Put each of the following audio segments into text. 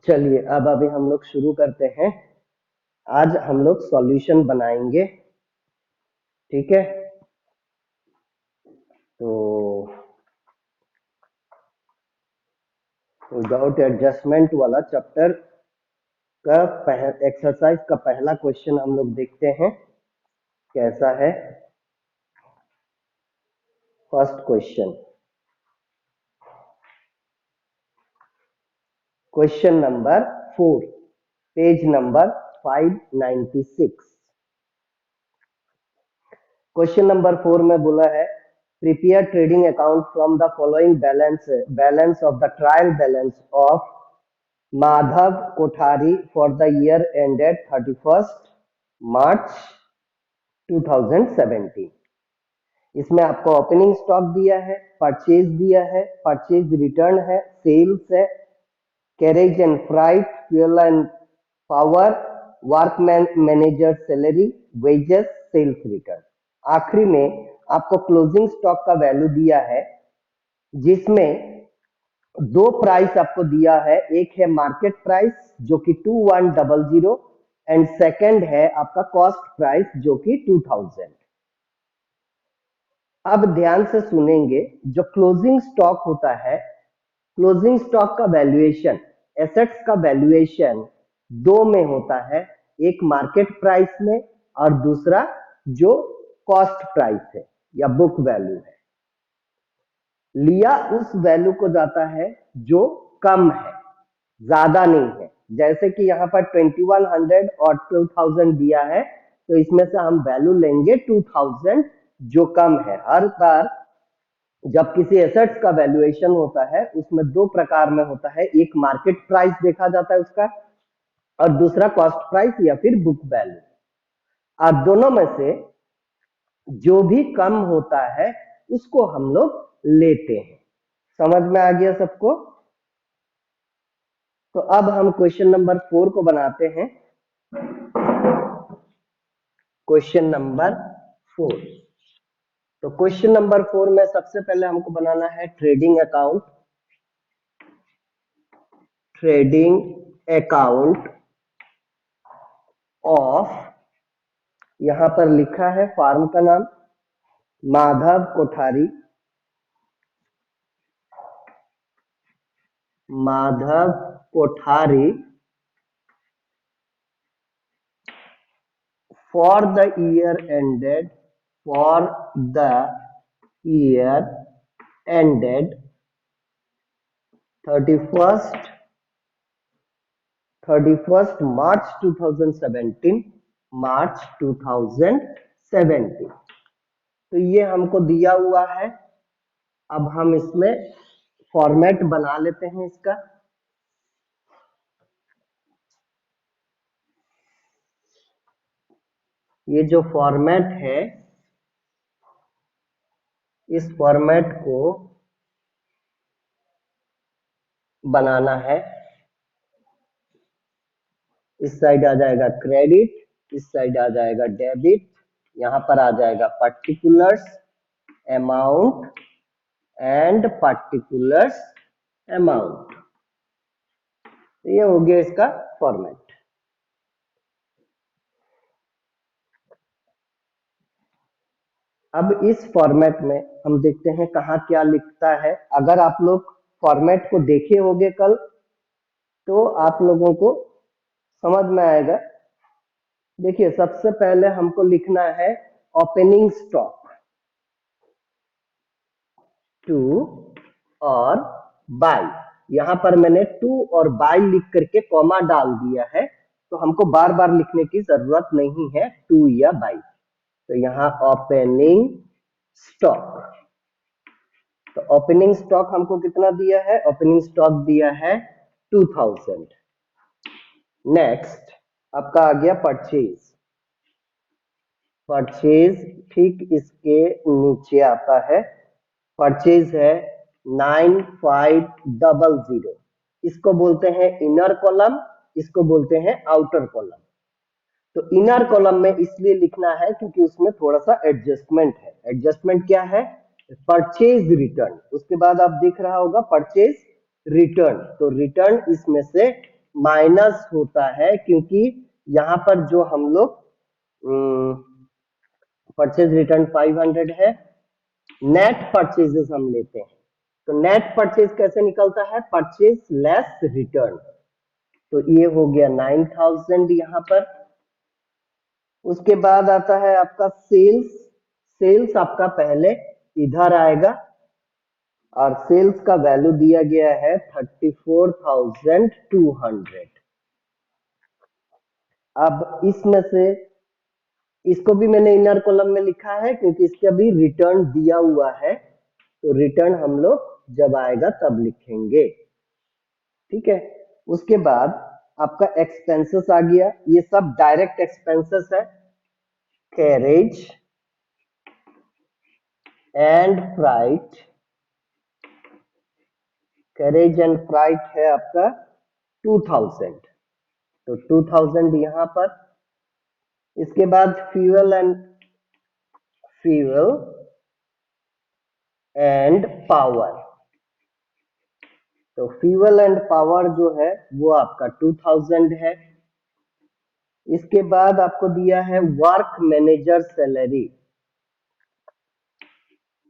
चलिए अब अभी हम लोग शुरू करते हैं। आज हम लोग सॉल्यूशन बनाएंगे, ठीक है। तो विदाउट एडजस्टमेंट वाला चैप्टर का एक्सरसाइज का पहला क्वेश्चन हम लोग देखते हैं कैसा है। First question number 4, page number 596। Question number 4 में बोला है prepare trading account from the following balance of the trial balance of Madhav Kothari for the year ended 31st मार्च 2017। इसमें आपको ओपनिंग स्टॉक दिया है, परचेज दिया है, परचेज रिटर्न है, सेल्स है, carriage and freight, fuel and power, work manager salary, wages, sales return. आखिरी में आपको क्लोजिंग स्टॉक का वैल्यू दिया है, जिसमें दो प्राइस आपको दिया है। एक है मार्केट प्राइस जो कि 2100 एंड सेकंड है आपका कॉस्ट प्राइस जो कि 2000। अब ध्यान से सुनेंगे, जो क्लोजिंग स्टॉक होता है, क्लोजिंग स्टॉक का वैल्यूएशन, एसेट्स का वैल्यूएशन दो में होता है, एक मार्केट प्राइस में और दूसरा जो कॉस्ट प्राइस है या बुक वैल्यू है। लिया उस वैल्यू को जाता है जो कम है, ज्यादा नहीं है। जैसे कि यहाँ पर 2100 और 2000 दिया है, तो इसमें से हम वैल्यू लेंगे 2000 जो कम है। हर बार जब किसी एसेट्स का वैल्यूएशन होता है उसमें दो प्रकार में होता है, एक मार्केट प्राइस देखा जाता है उसका, और दूसरा कॉस्ट प्राइस या फिर बुक वैल्यू। अब दोनों में से जो भी कम होता है उसको हम लोग लेते हैं। समझ में आ गया सबको? तो अब हम क्वेश्चन नंबर 4 को बनाते हैं। क्वेश्चन नंबर 4, तो क्वेश्चन नंबर 4 में सबसे पहले हमको बनाना है trading account. Trading account of, यहां पर लिखा है फार्म का नाम Madhav Kothari, Madhav Kothari for the year ended, for the year ended 31st March 2017, March 2017। तो ये हमको दिया हुआ है। अब हम इसमें फॉर्मेट बना लेते हैं इसका। ये जो फॉर्मेट है, इस फॉर्मेट को बनाना है। इस साइड आ जाएगा क्रेडिट, इस साइड आ जाएगा डेबिट, यहां पर आ जाएगा particulars, amount and particulars amount. ये हो गया इसका फॉर्मेट। अब इस फॉर्मेट में हम देखते हैं कहाँ क्या लिखता है। अगर आप लोग फॉर्मेट को देखे होंगे कल, तो आप लोगों को समझ में आएगा। देखिए, सबसे पहले हमको लिखना है ओपनिंग स्टॉक टू और बाय। यहां पर मैंने टू और बाय लिख करके कॉमा डाल दिया है, तो हमको बार बार लिखने की जरूरत नहीं है टू या बाय। तो यहाँ ओपनिंग स्टॉक, तो ओपनिंग स्टॉक हमको कितना दिया है? ओपनिंग स्टॉक दिया है 2000। नेक्स्ट आपका आ गया परचेज। परचेज ठीक इसके नीचे आता है, परचेज है 9500। इसको बोलते हैं इनर कॉलम, इसको बोलते हैं आउटर कॉलम। तो इनर कॉलम में इसलिए लिखना है क्योंकि उसमें थोड़ा सा एडजस्टमेंट है। एडजस्टमेंट क्या है? Purchase return. उसके बाद आप देख रहा होगा परचेज रिटर्न, तो रिटर्न इसमें से माइनस होता है, क्योंकि यहाँ पर जो हम लोग परचेज रिटर्न 500 है, नेट परचेजेस हम लेते हैं। तो नेट परचेज कैसे निकलता है? Purchase less return. तो ये हो गया 9000 यहाँ पर। उसके बाद आता है आपका सेल्स। सेल्स आपका पहले इधर आएगा और सेल्स का वैल्यू दिया गया है 34,200। अब इसमें से इसको भी मैंने इनर कॉलम में लिखा है क्योंकि इसके अभी रिटर्न दिया हुआ है, तो रिटर्न हम लोग जब आएगा तब लिखेंगे। ठीक है। उसके बाद आपका एक्सपेंसेस आ गया, ये सब डायरेक्ट एक्सपेंसेस है। Carriage and freight, carriage and freight है आपका 2000, तो 2000 यहाँ पर। इसके बाद फ्यूल एंड पावर, तो फ्यूल एंड पावर जो है वो आपका 2000 है। इसके बाद आपको दिया है work manager salary,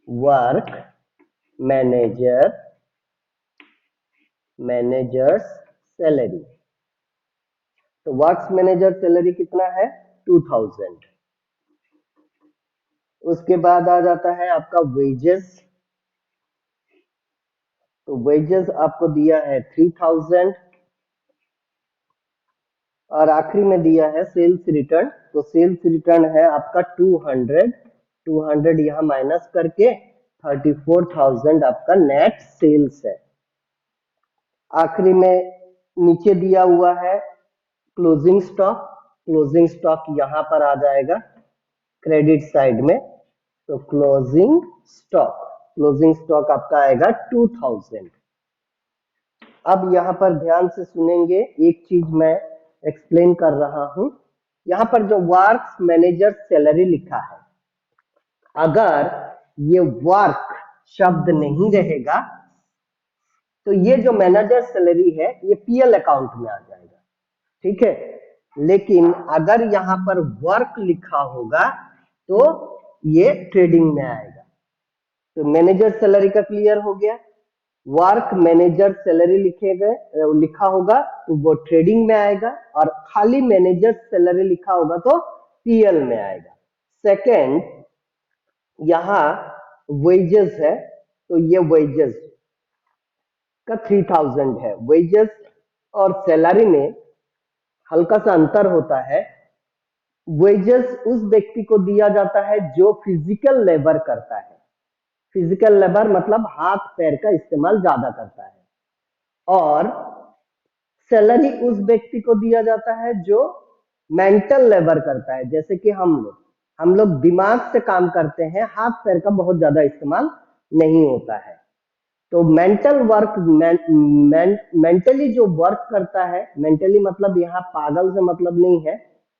work managers salary. तो वर्क्स मैनेजर सैलरी कितना है? 2000। उसके बाद आ जाता है आपका वेजेस, तो वेजेस आपको दिया है 3000। और आखिरी में दिया है सेल्स रिटर्न, तो सेल्स रिटर्न है आपका 200 यहाँ माइनस करके 34,000 आपका नेट सेल्स है। आखिरी में नीचे दिया हुआ है क्लोजिंग स्टॉक, क्लोजिंग स्टॉक यहाँ पर आ जाएगा क्रेडिट साइड में। तो क्लोजिंग स्टॉक आपका आएगा 2000। अब यहाँ पर ध्यान से सुनेंगे, एक चीज मैं एक्सप्लेन कर रहा हूं। यहाँ पर जो वर्क्स मैनेजर सैलरी लिखा है, अगर ये वर्क शब्द नहीं रहेगा तो ये जो मैनेजर सैलरी है ये पीएल अकाउंट में आ जाएगा। ठीक है। लेकिन अगर यहाँ पर वर्क लिखा होगा तो ये ट्रेडिंग में आएगा। तो मैनेजर सैलरी का क्लियर हो गया। वर्क मैनेजर सैलरी लिखे गए लिखा होगा तो वो ट्रेडिंग में आएगा, और खाली मैनेजर सैलरी लिखा होगा तो पीएल में आएगा। सेकंड, यहाँ वेजेस है, तो ये वेजेस का 3000 है। वेजेस और सैलरी में हल्का सा अंतर होता है। वेजेस उस व्यक्ति को दिया जाता है जो फिजिकल लेबर करता है। फिजिकल लेबर मतलब हाथ पैर का इस्तेमाल ज्यादा करता है। और सैलरी उस व्यक्ति को दिया जाता है जो मेंटल लेबर करता है, जैसे कि हम लोग दिमाग से काम करते हैं, हाथ पैर का बहुत ज्यादा इस्तेमाल नहीं होता है। तो मेंटल वर्क, मेंटली जो वर्क करता है, मेंटली मतलब यहाँ पागल से मतलब नहीं है,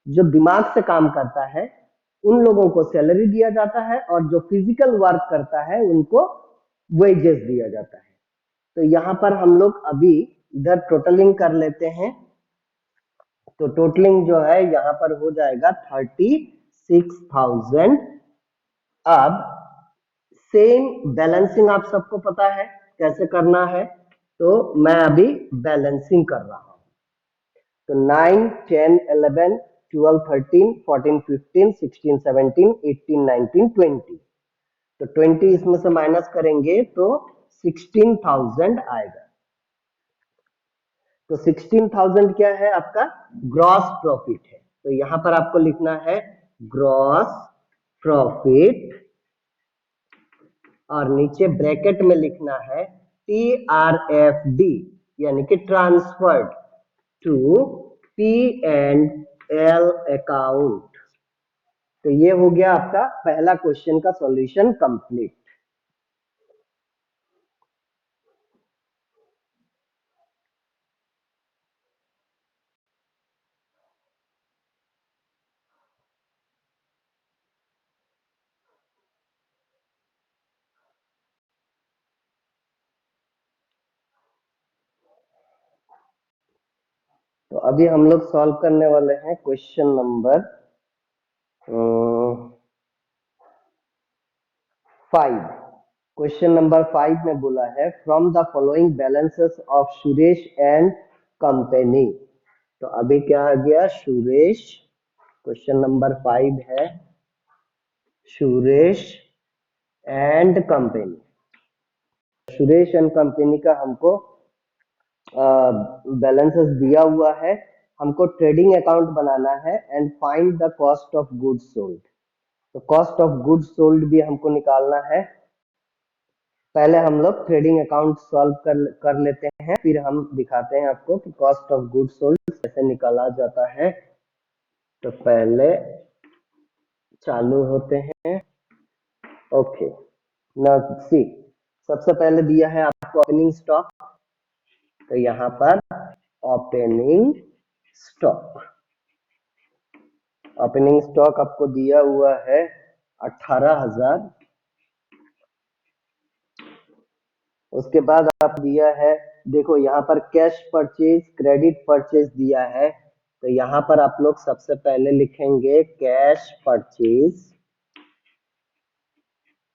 जो दिमाग से काम करता है उन लोगों को सैलरी दिया जाता है, और जो फिजिकल वर्क करता है उनको वेजेस दिया जाता है। तो यहाँ पर हम लोग अभी इधर टोटलिंग कर लेते हैं। तो टोटलिंग जो है यहाँ पर हो जाएगा 36,000। अब सेम बैलेंसिंग आप सबको पता है कैसे करना है, तो मैं अभी बैलेंसिंग कर रहा हूं। तो 9, 10, 11, 12, 13, 14, 15, 16, 17, 18, 19, 20। तो 20 इसमें से माइनस करेंगे तो 16,000 आएगा। तो 16,000 क्या है? आपका ग्रॉस प्रॉफिट है। तो यहां पर आपको लिखना है ग्रॉस प्रॉफिट, और नीचे ब्रैकेट में लिखना है TRFD, यानी कि ट्रांसफर्ड टू P&L अकाउंट। तो ये हो गया आपका पहला क्वेश्चन का सॉल्यूशन कंप्लीट। तो अभी हम लोग सॉल्व करने वाले हैं क्वेश्चन नंबर 5। क्वेश्चन नंबर 5 में बोला है from the following balances of Suresh and company. तो अभी क्या आ गया, सुरेश। क्वेश्चन नंबर 5 है Suresh and company. Suresh and company का हमको बैलेंसेस दिया हुआ है, हमको ट्रेडिंग अकाउंट बनाना है and find the cost of goods sold. तो कॉस्ट ऑफ गुड्स सोल्ड भी हमको निकालना है। पहले हम लोग ट्रेडिंग अकाउंट सॉल्व कर लेते हैं, फिर हम दिखाते हैं आपको कि कॉस्ट ऑफ गुड्स सोल्ड कैसे निकाला जाता है। तो पहले चालू होते हैं। ओके, नाउ सी, सबसे पहले दिया है आपको ओपनिंग स्टॉक। तो यहाँ पर ओपनिंग स्टॉक, ओपनिंग स्टॉक आपको दिया हुआ है 18,000। उसके बाद आप दिया है, देखो यहाँ पर कैश परचेज क्रेडिट परचेज दिया है। तो यहाँ पर आप लोग सबसे पहले लिखेंगे कैश परचेज।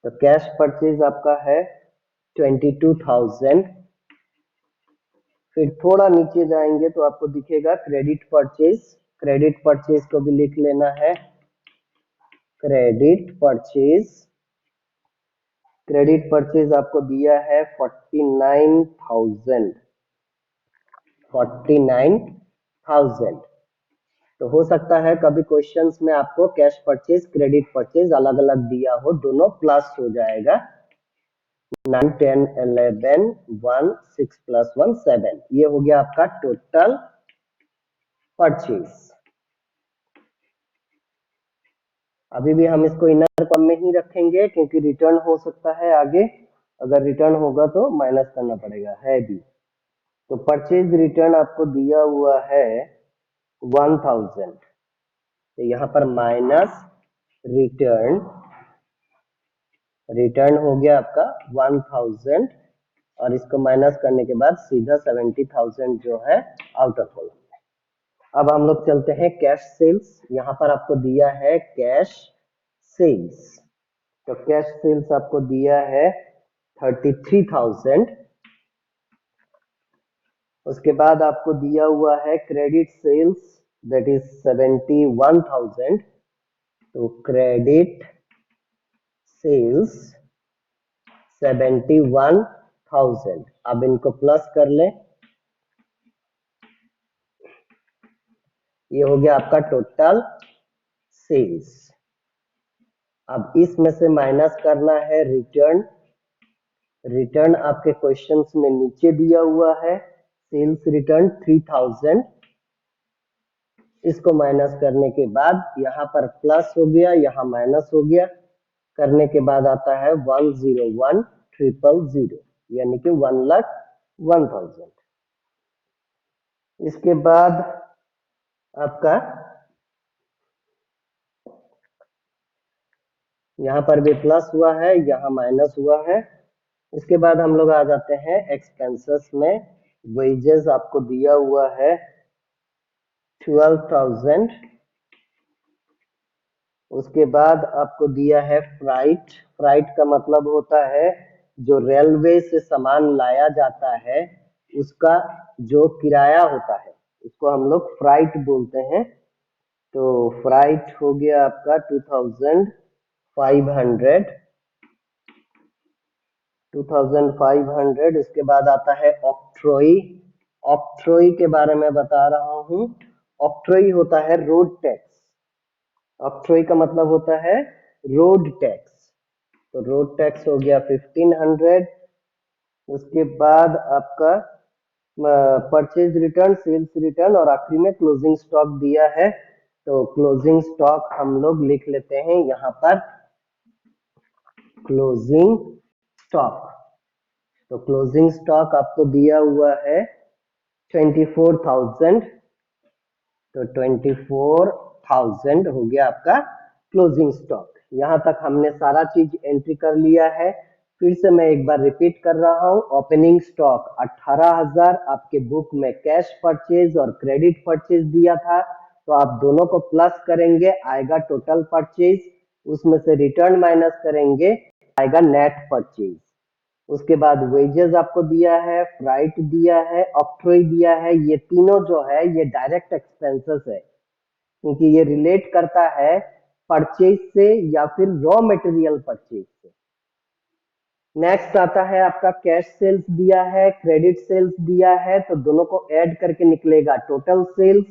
तो कैश परचेज आपका है 22,000। फिर थोड़ा नीचे जाएंगे तो आपको दिखेगा क्रेडिट परचेज। क्रेडिट परचेज को भी लिख लेना है, क्रेडिट परचेज। क्रेडिट परचेज आपको दिया है 49,000। 49,000। तो हो सकता है कभी क्वेश्चंस में आपको कैश परचेज क्रेडिट परचेज अलग अलग दिया हो, दोनों प्लस हो जाएगा। 9 10 11 1 6 प्लस 1 7, ये हो गया आपका टोटल परचेज। अभी भी हम इसको इनर कॉलम में ही रखेंगे क्योंकि रिटर्न हो सकता है आगे, अगर रिटर्न होगा तो माइनस करना पड़ेगा, है भी। तो परचेज रिटर्न आपको दिया हुआ है 1000। तो यहाँ पर माइनस रिटर्न, रिटर्न हो गया आपका 1000 और इसको माइनस करने के बाद सीधा 70,000 जो है आउटर कॉलम में। अब हम लोग चलते हैं कैश सेल्स। यहाँ पर आपको दिया है कैश सेल्स। तो कैश सेल्स आपको दिया है 33,000। उसके बाद आपको दिया हुआ है क्रेडिट सेल्स, दैट इज 71,000। तो क्रेडिट सेल्स 71,000। अब इनको प्लस कर लें, ये हो गया आपका टोटल सेल्स। अब इसमें से माइनस करना है रिटर्न। रिटर्न आपके क्वेश्चंस में नीचे दिया हुआ है, सेल्स रिटर्न 3000। इसको माइनस करने के बाद यहाँ पर प्लस हो गया, यहाँ माइनस हो गया, करने के बाद आता है 101,000, यानी कि 1,01,000। इसके बाद आपका यहाँ पर भी प्लस हुआ है, यहाँ माइनस हुआ है। इसके बाद हम लोग आ जाते हैं एक्सपेंसेस में। वेजेस आपको दिया हुआ है 12,000। उसके बाद आपको दिया है फ्राइट। फ्राइट का मतलब होता है जो रेलवे से सामान लाया जाता है उसका जो किराया होता है, उसको हम लोग फ्राइट बोलते हैं। तो फ्राइट हो गया आपका 2,500। 2,500। इसके बाद आता है ऑक्ट्रोई। ऑक्ट्रोई के बारे में बता रहा हूं। ऑक्ट्रोई होता है रोड टैक्स। ऑक्ट्रोई का मतलब होता है रोड टैक्स। तो रोड टैक्स हो गया 1,500। उसके बाद आपका परचेज रिटर्न, सेल्स रिटर्न और आखिरी में क्लोजिंग स्टॉक दिया है। तो क्लोजिंग स्टॉक हम लोग लिख लेते हैं यहाँ पर, क्लोजिंग स्टॉक। तो क्लोजिंग स्टॉक आपको दिया हुआ है 24,000। तो 24,000 हो गया आपका क्लोजिंग स्टॉक। यहां तक हमने सारा चीज एंट्री कर लिया है। फिर से मैं एक बार रिपीट कर रहा हूं, ओपनिंग स्टॉक 18,000 आपके बुक में कैश परचेज और क्रेडिट परचेज दिया था, तो आप दोनों को प्लस करेंगे, आएगा टोटल परचेज, उसमें से रिटर्न माइनस करेंगे, आएगा नेट परचेज। उसके बाद वेजेस आपको दिया है, फ्राइट दिया है, ऑक्ट्रॉय दिया है, ये तीनों जो है ये डायरेक्ट एक्सपेंसेस है, क्योंकि ये रिलेट करता है परचेज से या फिर रॉ मटेरियल परचेज से। नेक्स्ट आता है आपका कैश सेल्स दिया है, क्रेडिट सेल्स दिया है, तो दोनों को ऐड करके निकलेगा टोटल सेल्स,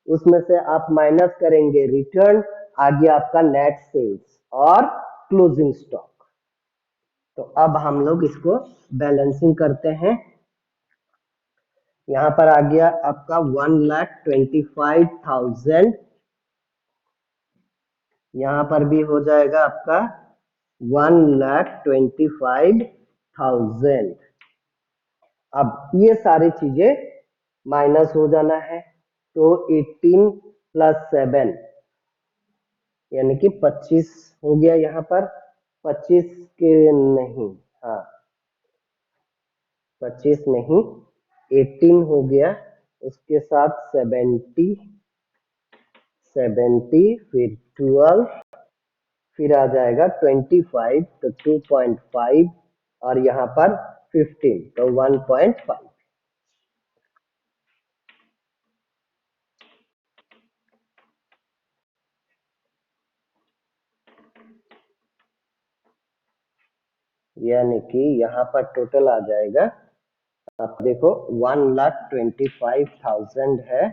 उसमें से आप माइनस करेंगे रिटर्न, आ गया आपका नेट सेल्स और क्लोजिंग स्टॉक। तो अब हम लोग इसको बैलेंसिंग करते हैं। यहां पर आ गया आपका 1,25,000, यहां पर भी हो जाएगा आपका 1,25,000। अब ये सारी चीजें माइनस हो जाना है, तो 18 प्लस 7 यानी कि 25 हो गया। यहाँ पर 25 के नहीं, हाँ 25 नहीं 18 हो गया, उसके साथ 70 फिर 12, फिर आ जाएगा 25 तो 2.5 और यहाँ पर 15 तो 1.5। यानी कि यहाँ पर टोटल आ जाएगा, आप देखो 1,25,000 है,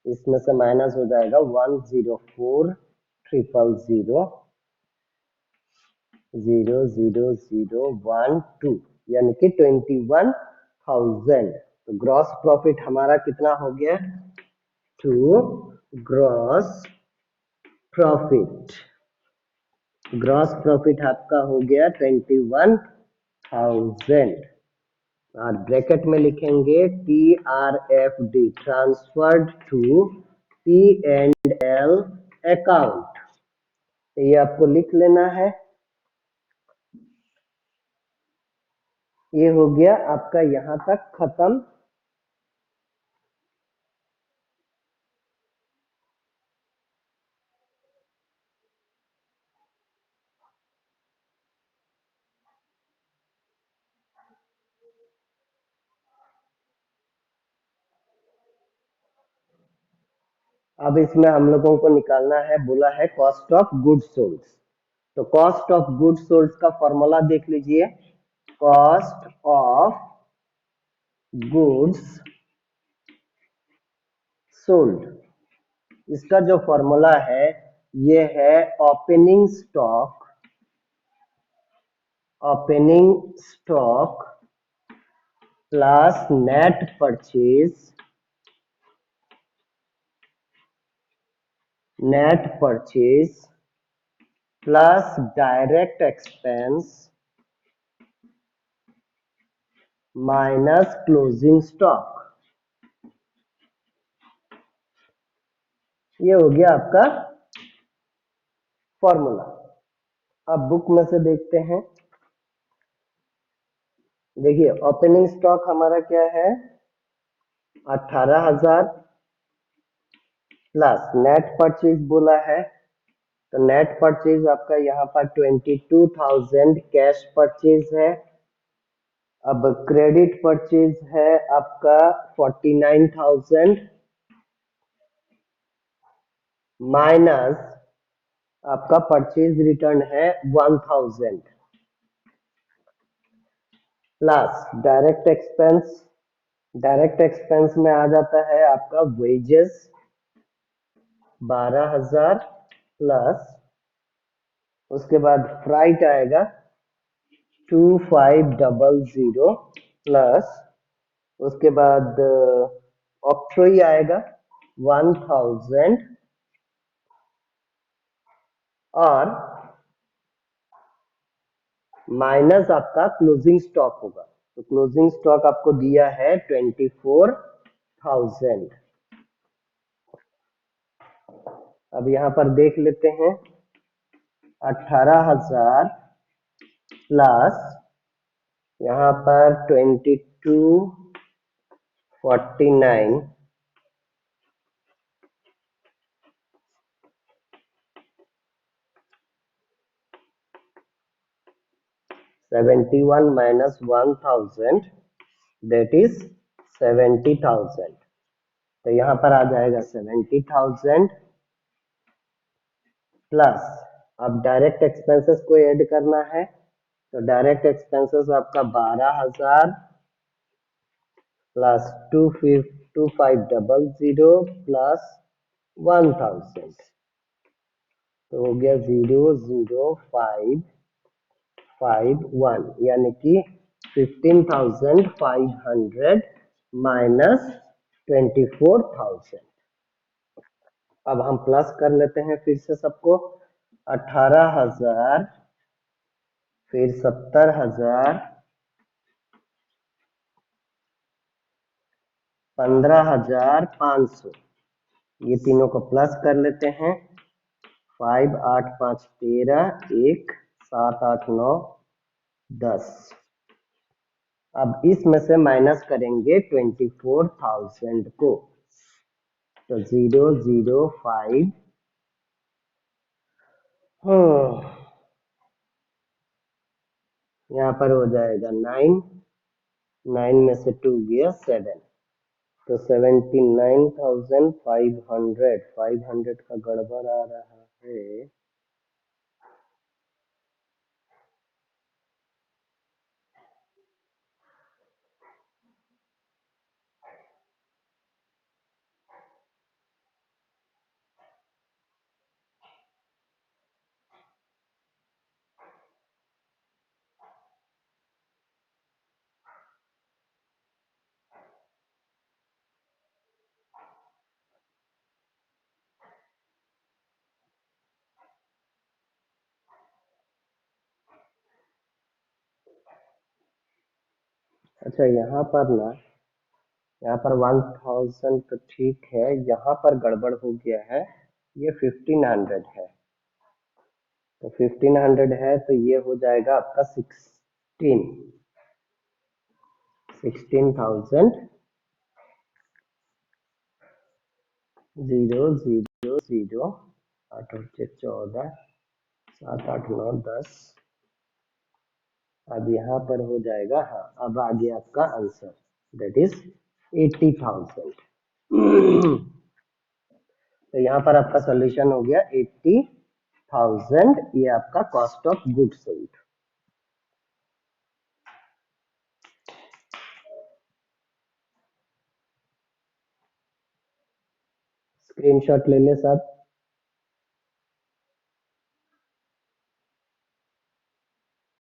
इसमें से माइनस हो जाएगा 104,000,000,000,000,012 यानी कि 21,000। तो ग्रॉस प्रॉफिट हमारा कितना हो गया, to gross profit, gross profit आपका हो गया 21,000 और ब्रैकेट में लिखेंगे TRFD, transferred to P&L account, ये आपको लिख लेना है। ये हो गया आपका यहां तक खत्म। अब इसमें हम लोगों को निकालना है, बोला है कॉस्ट ऑफ गुड्स सोल्ड। तो कॉस्ट ऑफ गुड्स सोल्ड का फॉर्मूला देख लीजिए, कॉस्ट ऑफ गुड्स सोल्ड, इसका जो फॉर्मूला है ये है opening stock plus net purchase plus direct expense minus closing stock. ये हो गया आपका फॉर्मूला। अब बुक में से देखते हैं, देखिए ओपनिंग स्टॉक हमारा क्या है 18,000 प्लस नेट परचेज बोला है, तो नेट परचेज आपका यहाँ पर 22,000 कैश परचेज है। अब क्रेडिट परचेज है आपका 49,000 माइनस आपका परचेज रिटर्न है 1,000 प्लस डायरेक्ट एक्सपेंस में आ जाता है आपका वेजेस 12,000 प्लस उसके बाद फ्राइट आएगा 2,500 प्लस उसके बाद ऑक्ट्रॉय आएगा 1,000 और माइनस आपका क्लोजिंग स्टॉक होगा, तो क्लोजिंग स्टॉक आपको दिया है 24,000। अब यहां पर देख लेते हैं 18,000 प्लस यहाँ पर 2249 71 minus 1000 that is 70,000। तो यहाँ पर आ जाएगा 70,000 प्लस, अब डायरेक्ट एक्सपेंसेस को ऐड करना है, तो डायरेक्ट एक्सपेंसेस आपका 12,000 प्लस 2500 प्लस 1000, तो हो गया 00551, यानी कि 15,500 माइनस 24,000। अब हम प्लस कर लेते हैं फिर से सबको, 18,000 फिर 70,000 15,500, ये तीनों को प्लस कर लेते हैं। 5 8 5 13, 1 7 8 9 10। अब इसमें से माइनस करेंगे 24,000 को, तो 005 यहाँ पर हो जाएगा 9, 9 में से 2 गया 7, तो 79,500, 500 का गड़बड़ आ रहा है। अच्छा यहाँ पर ना, यहाँ पर 1000 तो ठीक है, यहाँ पर गड़बड़ हो गया है, ये 1500 है, तो 1500 है तो ये हो जाएगा आपका 16,000 0 0 0 8 और 14 7 8 9 10। अब यहाँ पर हो जाएगा, हाँ अब आ गया आपका आंसर, दैट इज 80,000। तो यहाँ पर आपका सॉल्यूशन हो गया 80,000, ये आपका cost of goods sold. Screenshot ले ले सब।